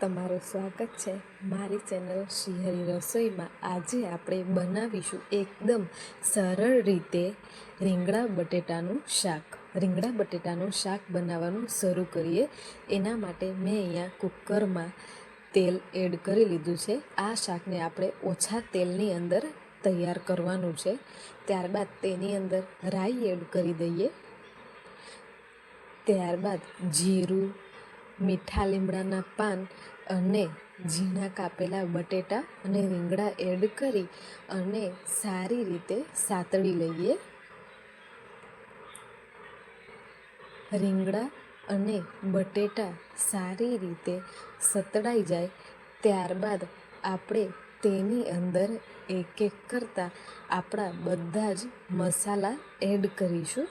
તમારું સ્વાગત છે મારી ચેનલ શ્રીહરી રસોઈમાં। આજે આપણે બનાવીશું એકદમ સરળ રીતે રીંગણા બટેટાનું શાક। રીંગણા બટેટાનું શાક બનાવવાનું શરૂ કરીએ। એના માટે મેં અહીંયા કુકરમાં તેલ એડ કરી લીધું છે। આ શાકને આપણે ઓછા તેલની અંદર તૈયાર કરવાનું છે। ત્યારબાદ તેની અંદર રાઈ એડ કરી દઈએ। ત્યારબાદ જીરું, મીઠા લીમડાના પાન અને ઝીણા કાપેલા બટેટા અને રીંગણા એડ કરી અને સારી રીતે સાતળી લઈએ। રીંગણા અને બટેટા સારી રીતે સતળાઈ જાય ત્યારબાદ આપણે તેની અંદર એક એક કરતાં આપણા બધા જ મસાલા એડ કરીશું।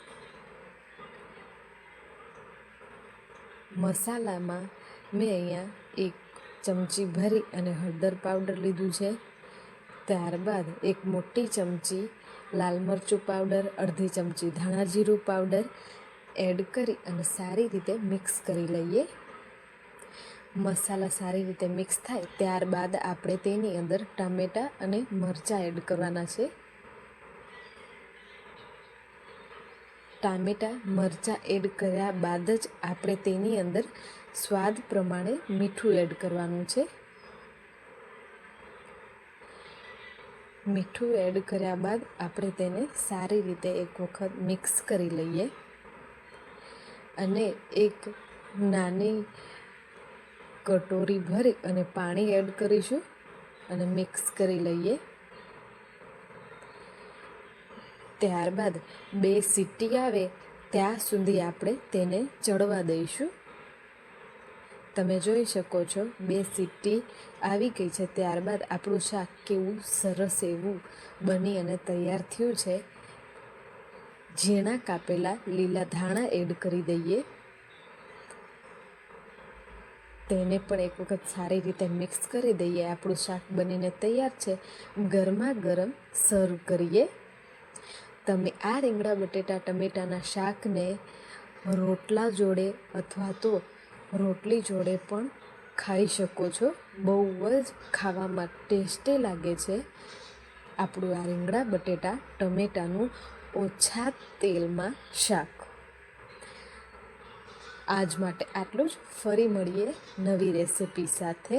મસાલામાં મેં અહીંયા 1 ચમચી ભરી અને હળદર પાવડર લીધું છે। ત્યારબાદ 1 મોટી ચમચી લાલ મરચું પાવડર, અડધી ચમચી ધાણા જીરું પાવડર એડ કરી અને સારી રીતે મિક્સ કરી લઈએ। મસાલા સારી રીતે મિક્સ થાય ત્યારબાદ આપણે તેની અંદર ટામેટાં અને મરચાં એડ કરવાના છે। ટામેટાં મરચાં એડ કર્યા બાદ જ આપણે તેની અંદર સ્વાદ પ્રમાણે મીઠું એડ કરવાનું છે। મીઠું એડ કર્યા બાદ આપણે તેને સારી રીતે એક વખત મિક્સ કરી લઈએ અને એક નાની કટોરી ભરી અને પાણી એડ કરીશું અને મિક્સ કરી લઈએ। ત્યારબાદ 2 સીટી આવે ત્યાં સુધી આપણે તેને ચડવા દઈશું। તમે જોઈ શકો છો 2 સીટી આવી ગઈ છે। ત્યારબાદ આપણું શાક કેવું સરસ એવું બની અને તૈયાર થયું છે। ઝીણા કાપેલા લીલા ધાણા એડ કરી દઈએ। તેને પણ એક વખત સારી રીતે મિક્સ કરી દઈએ। આપણું શાક બનીને તૈયાર છે। ગરમા ગરમ સર્વ કરીએ। તમે આ રીંગણા બટેટા ટમેટાના શાકને રોટલા જોડે અથવા તો રોટલી જોડે પણ ખાઈ શકો છો। બહુ જ ખાવામાં ટેસ્ટી લાગે છે આપણું આ રીંગણા બટેટા ટમેટાનું ઓછા તેલમાં શાક। આજ માટે આટલું જ। ફરી મળીએ નવી રેસિપી સાથે।